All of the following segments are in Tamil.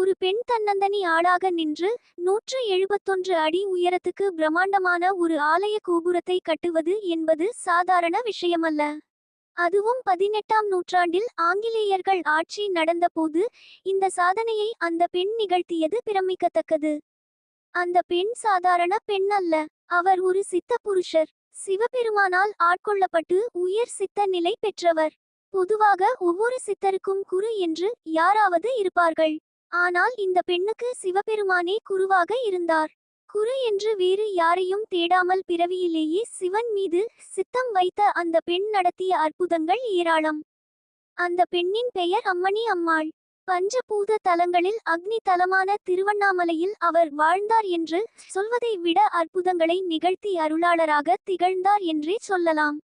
ஒரு பெண் தன்னந்தனி ஆளாக நின்று 171 அடி உயரத்துக்கு பிரம்மாண்டமான ஒரு ஆலய கோபுரத்தை கட்டுவது என்பது சாதாரண விஷயமல்ல. அதுவும் 18ஆம் நூற்றாண்டில் ஆங்கிலேயர்கள் ஆட்சி நடந்தபோது இந்த சாதனையை அந்த பெண் நிகழ்த்தியது பிரமிக்கத்தக்கது. அந்த பெண் சாதாரண பெண் அல்ல. அவர் ஒரு சித்த புருஷர். சிவபெருமானால் ஆட்கொள்ளப்பட்டு உயர் சித்த நிலை பெற்றவர். பொதுவாக ஒவ்வொரு சித்தருக்கும் குரு என்று யாராவது இருப்பார்கள். ஆனால் இந்த பெண்ணுக்கு சிவபெருமானே குருவாக இருந்தார். குரு என்று வேறு யாரையும் தேடாமல் பிறவியிலேயே சிவன் மீது சித்தம் வைத்த அந்த பெண் நடத்திய அற்புதங்கள் ஏராளம். அந்த பெண்ணின் பெயர் அம்மணி அம்மாள். பஞ்சபூத தலங்களில் அக்னி தலமான திருவண்ணாமலையில் அவர் வாழ்ந்தார் என்று சொல்வதை விட அற்புதங்களை நிகழ்த்தி அருளாளராக திகழ்ந்தார் என்றே சொல்லலாம்.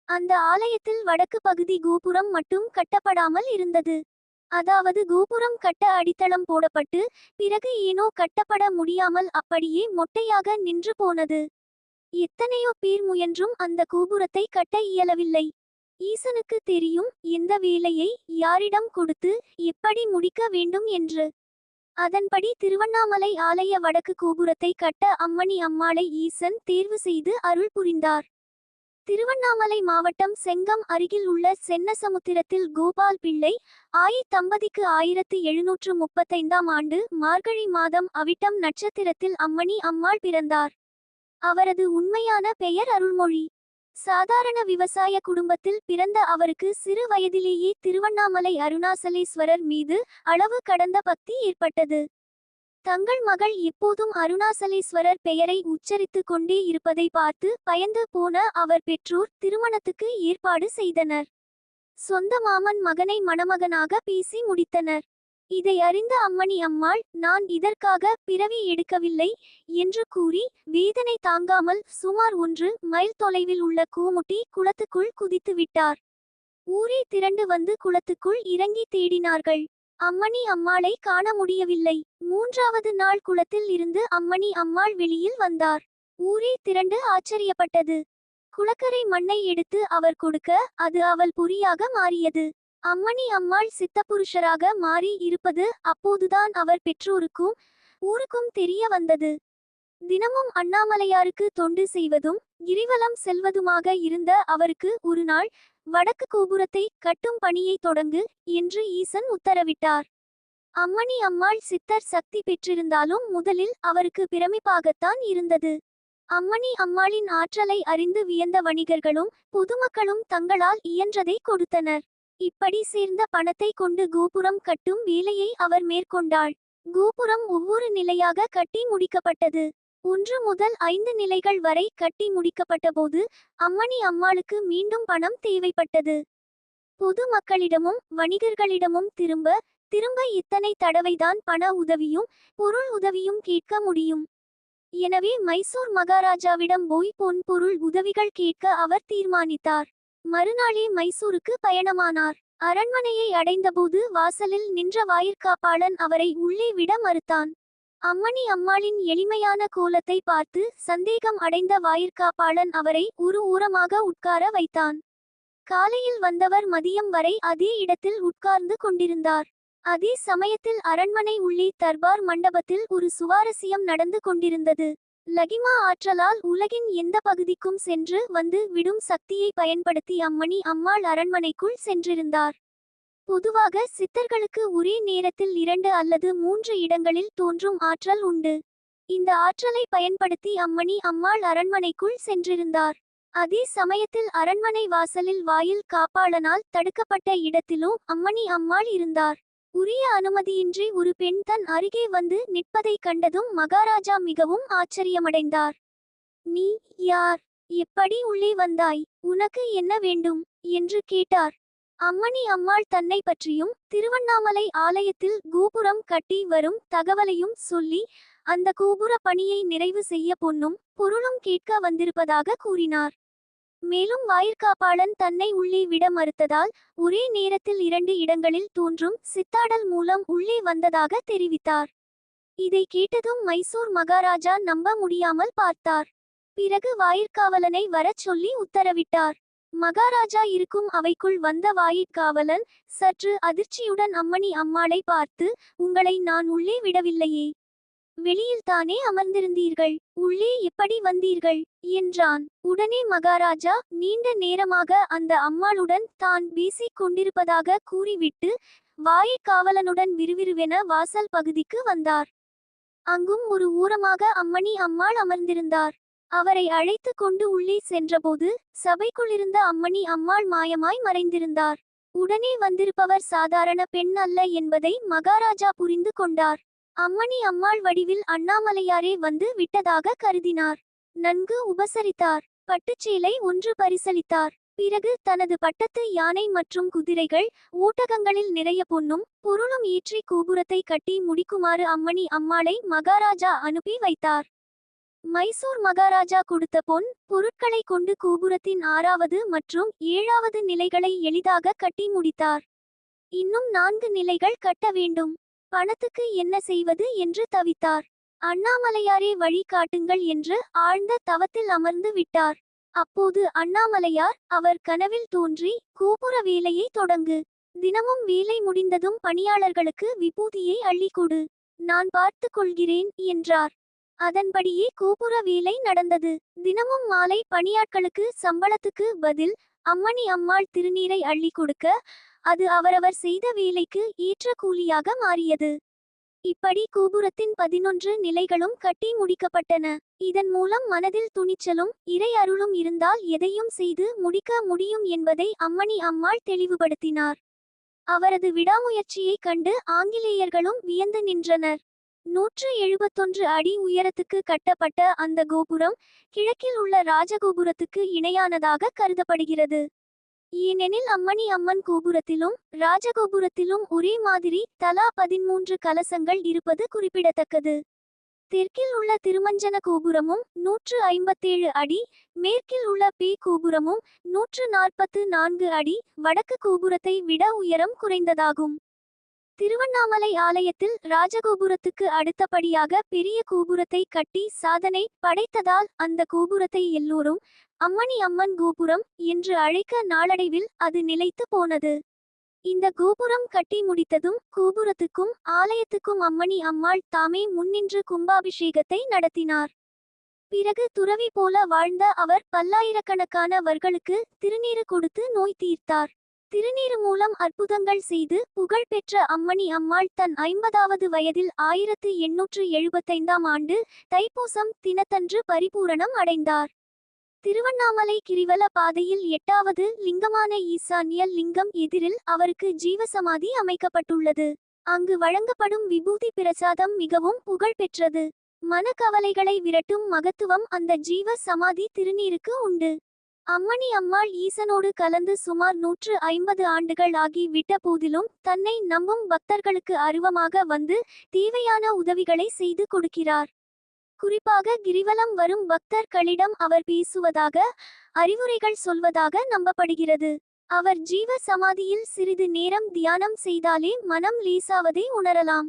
அந்த ஆலயத்தில் வடக்கு பகுதி கோபுரம் மட்டும் கட்டப்படாமல் இருந்தது. அதாவது கோபுரம் கட்ட அடித்தளம் போடப்பட்டு பிறகு ஏனோ கட்டப்பட முடியாமல் அப்படியே மொட்டையாக நின்று போனது. எத்தனையோ பேர் முயன்றும் அந்த கோபுரத்தை கட்ட இயலவில்லை. ஈசனுக்கு தெரியும் எந்த வேலையை யாரிடம் கொடுத்து எப்படி முடிக்க வேண்டும் என்று. அதன்படி திருவண்ணாமலை ஆலய வடக்கு கோபுரத்தை கட்ட அம்மணி அம்மாளை ஈசன் தேர்வு செய்து அருள் புரிந்தார். திருவண்ணாமலை மாவட்டம் செங்கம் அருகில் உள்ள சென்னசமுத்திரத்தில் கோபால் பிள்ளை ஆயி தம்பதிக்கு 1735ஆம் ஆண்டு மார்கழி மாதம் அவிட்டம் நட்சத்திரத்தில் அம்மணி அம்மாள் பிறந்தார். அவரது உண்மையான பெயர் அருள்மொழி. சாதாரண விவசாய குடும்பத்தில் பிறந்த அவருக்கு சிறு வயதிலேயே திருவண்ணாமலை அருணாசலேஸ்வரர் மீது அளவு கடந்த பக்தி ஏற்பட்டது. தங்கள் மகள் எப்போதும் அருணாசலேஸ்வரர் பெயரை உச்சரித்து கொண்டே இருப்பதை பார்த்து பயந்து போன அவர் பெற்றோர் திருமணத்துக்கு ஏற்பாடு செய்தனர். சொந்த மாமன் மகனை மணமகனாக பேசி முடித்தனர். இதை அறிந்த அம்மணி அம்மாள், நான் இதற்காக பிறவி எடுக்கவில்லை என்று கூறி வேதனை தாங்காமல் சுமார் 1 மைல் தொலைவில் உள்ள கோமுட்டி குளத்துக்குள் குதித்து விட்டார். ஊரே திரண்டு வந்து குளத்துக்குள் இறங்கி தேடினார்கள். அம்மணி அம்மாளை காண முடியவில்லை. 3வது நாள் குளத்தில் இருந்து அம்மணி அம்மாள் வெளியில் வந்தார். ஊரே திரண்டு ஆச்சரியப்பட்டது. குளக்கரை மண்ணை எடுத்து அவர் கொடுக்க அது அவள் பொறியாக மாறியது. அம்மணி அம்மாள் சித்தப்புருஷராக மாறி இருப்பது அப்போதுதான் அவர் பெற்றோருக்கும் ஊருக்கும் தெரிய வந்தது. தினமும் அண்ணாமலையாருக்கு தொண்டு செய்வதும் கிரிவலம் செல்வதுமாக இருந்த அவருக்கு ஒரு நாள் வடக்கு கோபுரத்தை கட்டும் பணியை தொடங்கு என்று ஈசன் உத்தரவிட்டார். அம்மணி அம்மாள் சித்தர் சக்தி பெற்றிருந்தாலும் முதலில் அவருக்கு பிரமிப்பாகத்தான் இருந்தது. அம்மணி அம்மாளின் ஆற்றலை அறிந்து வியந்த வணிகர்களும் பொதுமக்களும் தங்களால் இயன்றதை கொடுத்தனர். இப்படி சேர்ந்த பணத்தை கொண்டு கோபுரம் கட்டும் வேலையை அவர் மேற்கொண்டாள். கோபுரம் ஒவ்வொரு நிலையாக கட்டி முடிக்கப்பட்டது. 1 முதல் 5 நிலைகள் வரை கட்டி முடிக்கப்பட்டபோது அம்மணி அம்மாளுக்கு மீண்டும் பணம் தேவைப்பட்டது. பொது மக்களிடமும் வணிகர்களிடமும் திரும்ப திரும்ப இத்தனை தடவைதான் பண உதவியும் பொருள் உதவியும் கேட்க முடியும். எனவே மைசூர் மகாராஜாவிடம் போய் பொன் பொருள் உதவிகள் கேட்க அவர் தீர்மானித்தார். மறுநாளே மைசூருக்கு பயணமானார். அரண்மனையை அடைந்தபோது வாசலில் நின்ற வாயிற்காப்பாளன் அவரை உள்ளே விட மறுத்தான். அம்மணி அம்மாளின் எளிமையான கோலத்தை பார்த்து சந்தேகம் அடைந்த வாயிற்காப்பாளன் அவரை ஒரு ஓரமாக உட்கார வைத்தான். காலையில் வந்தவர் மதியம் வரை அதே இடத்தில் உட்கார்ந்து கொண்டிருந்தார். அதே சமயத்தில் அரண்மனை உள்ளே தர்பார் மண்டபத்தில் ஒரு சுவாரஸ்யம் நடந்து கொண்டிருந்தது. லகிமா ஆற்றலால் உலகின் எந்த பகுதிக்கும் சென்று வந்து விடும் சக்தியை பயன்படுத்தி அம்மணி அம்மாள் அரண்மனைக்குள் சென்றிருந்தார். பொதுவாக சித்தர்களுக்கு ஒரே நேரத்தில் 2 அல்லது 3 இடங்களில் தோன்றும் ஆற்றல் உண்டு. இந்த ஆற்றலை பயன்படுத்தி அம்மணி அம்மாள் அரண்மனைக்குள் சென்றிருந்தார். அதே சமயத்தில் அரண்மனை வாசலில் வாயில் காப்பாளனால் தடுக்கப்பட்ட இடத்திலும் அம்மணி அம்மாள் இருந்தார். உரிய அனுமதியின்றி ஒரு பெண் தன் அருகே வந்து நிற்பதை கண்டதும் மகாராஜா மிகவும் ஆச்சரியமடைந்தார். நீ யார்? எப்படி உள்ளே வந்தாய்? உனக்கு என்ன வேண்டும் என்று கேட்டார். அம்மணி அம்மாள் தன்னை பற்றியும் திருவண்ணாமலை ஆலயத்தில் கோபுரம் கட்டி வரும் தகவலையும் சொல்லி அந்த கோபுர பணியை நிறைவு செய்ய பொன்னும் பொருளும் கேட்க வந்திருப்பதாக கூறினார். மேலும் வாயிற்காப்பாளன் தன்னை உள்ளே விட மறுத்ததால் ஒரே நேரத்தில் 2 இடங்களில் தோன்றும் சித்தாடல் மூலம் உள்ளே வந்ததாக தெரிவித்தார். இதை கேட்டதும் மைசூர் மகாராஜா நம்ப முடியாமல் பார்த்தார். பிறகு வாயிற்காவலனை வரச் சொல்லி உத்தரவிட்டார். மகாராஜா இருக்கும் அவைக்குள் வந்த வாயிற்காவலன் சற்று அதிர்ச்சியுடன் அம்மணி அம்மாளை பார்த்து, உங்களை நான் உள்ளே விடவில்லையே, வெளியில் தானே அமர்ந்திருந்தீர்கள், உள்ளே எப்படி வந்தீர்கள் என்றான். உடனே மகாராஜா நீண்ட நேரமாக அந்த அம்மாளுடன் தான் பேசிக் கொண்டிருப்பதாக கூறிவிட்டு வாயிற்காவலனுடன் விறுவிறுவென வாசல் பகுதிக்கு வந்தார். அங்கும் ஒரு ஊரமாக அம்மணி அம்மாள் அமர்ந்திருந்தார். அவரை அழைத்து கொண்டு உள்ளே சென்றபோது சபைக்குள்ளிருந்த அம்மணி அம்மாள் மாயமாய் மறைந்திருந்தார். உடனே வந்திருப்பவர் சாதாரண பெண் அல்ல என்பதை மகாராஜா புரிந்து கொண்டார். அம்மணி அம்மாள் வடிவில் அண்ணாமலையாரே வந்து விட்டதாக கருதினார். நன்கு உபசரித்தார். பட்டுச்சேலை ஒன்று பரிசளித்தார். பிறகு தனது பட்டத்து யானை மற்றும் குதிரைகள் ஊட்டகங்களில் நிறைய பொன்னும் பொருளும் ஏற்றி கோபுரத்தை கட்டி முடிக்குமாறு அம்மணி அம்மாளை மகாராஜா அனுப்பி வைத்தார். மைசூர் மகாராஜா கொடுத்த பொன் பொருட்களை கொண்டு கோபுரத்தின் 6வது மற்றும் 7வது நிலைகளை எளிதாக கட்டி முடித்தார். இன்னும் 4 நிலைகள் கட்ட வேண்டும். பணத்துக்கு என்ன செய்வது என்று தவித்தார். அண்ணாமலையாரே வழி காட்டுங்கள் என்று ஆழ்ந்த தவத்தில் அமர்ந்து விட்டார். அப்போது அண்ணாமலையார் அவர் கனவில் தோன்றி, கோபுர வேலையை தொடங்கு, தினமும் வேலை முடிந்ததும் பணியாளர்களுக்கு விபூதியை அள்ளி கொடு, நான் பார்த்து கொள்கிறேன் என்றார். அதன்படியே கோபுர வேலை நடந்தது. தினமும் மாலை பணியாட்களுக்கு சம்பளத்துக்கு பதில் அம்மணி அம்மாள் திருநீரை அள்ளி கொடுக்க அது அவரவர் செய்த வேலைக்கு ஏற்ற கூலியாக மாறியது. இப்படி கோபுரத்தின் 11 நிலைகளும் கட்டி முடிக்கப்பட்டன. இதன் மூலம் மனதில் துணிச்சலும் இறை அருளும் இருந்தால் எதையும் செய்து முடிக்க முடியும் என்பதை அம்மணி அம்மாள் தெளிவுபடுத்தினார். அவரது விடாமுயற்சியை கண்டு ஆங்கிலேயர்களும் வியந்து நின்றனர். 171 அடி உயரத்துக்கு கட்டப்பட்ட அந்த கோபுரம் கிழக்கில் உள்ள ராஜகோபுரத்துக்கு இணையானதாக கருதப்படுகிறது. ஏனெனில் அம்மணி அம்மன் கோபுரத்திலும் ராஜகோபுரத்திலும் ஒரே மாதிரி தலா 13 கலசங்கள் இருப்பது குறிப்பிடத்தக்கது. தெற்கில் உள்ள திருமஞ்சன கோபுரமும் 157 அடி, மேற்கில் உள்ள பே கோபுரமும் 144 அடி, வடக்கு கோபுரத்தை விட உயரம் குறைந்ததாகும். திருவண்ணாமலை ஆலயத்தில் ராஜகோபுரத்துக்கு அடுத்தபடியாக பெரிய கோபுரத்தை கட்டி சாதனை படைத்ததால் அந்த கோபுரத்தை எல்லோரும் அம்மணி அம்மன் கோபுரம் என்று அழைக்க நாளடைவில் அது நிலைத்து போனது. இந்த கோபுரம் கட்டி முடித்ததும் கோபுரத்துக்கும் ஆலயத்துக்கும் அம்மணி அம்மாள் தாமே முன்னின்று கும்பாபிஷேகத்தை நடத்தினார். பிறகு துறவி போல வாழ்ந்த அவர் பல்லாயிரக்கணக்கானவர்களுக்கு திருநீறு கொடுத்து நோய் தீர்த்தார். திருநீறு மூலம் அற்புதங்கள் செய்து புகழ் பெற்ற அம்மணி அம்மாள் தன் 50வது வயதில் 1875ஆம் ஆண்டு தைப்பூசம் தினத்தன்று பரிபூரணம் அடைந்தார். திருவண்ணாமலை கிரிவல பாதையில் 8வது லிங்கமான ஈசான்ய லிங்கம் எதிரில் அவருக்கு ஜீவசமாதி அமைக்கப்பட்டுள்ளது. அங்கு வழங்கப்படும் விபூதி பிரசாதம் மிகவும் புகழ் பெற்றது. மனக்கவலைகளை விரட்டும் மகத்துவம் அந்த ஜீவ சமாதி திருநீருக்கு உண்டு. அம்மணி அம்மாள் ஈசனோடு கலந்து சுமார் 150 ஆண்டுகள் ஆகி விட்ட போதிலும் தன்னை நம்பும் பக்தர்களுக்கு அருவமாக வந்து தேவையான உதவிகளை செய்து கொடுக்கிறார். குறிப்பாக கிரிவலம் வரும் பக்தர்களிடம் அவர் பேசுவதாக, அறிவுரைகள் சொல்வதாக நம்பப்படுகிறது. அவர் ஜீவ சமாதியில் சிறிது நேரம் தியானம் செய்தாலே மனம் லேசாவதை உணரலாம்.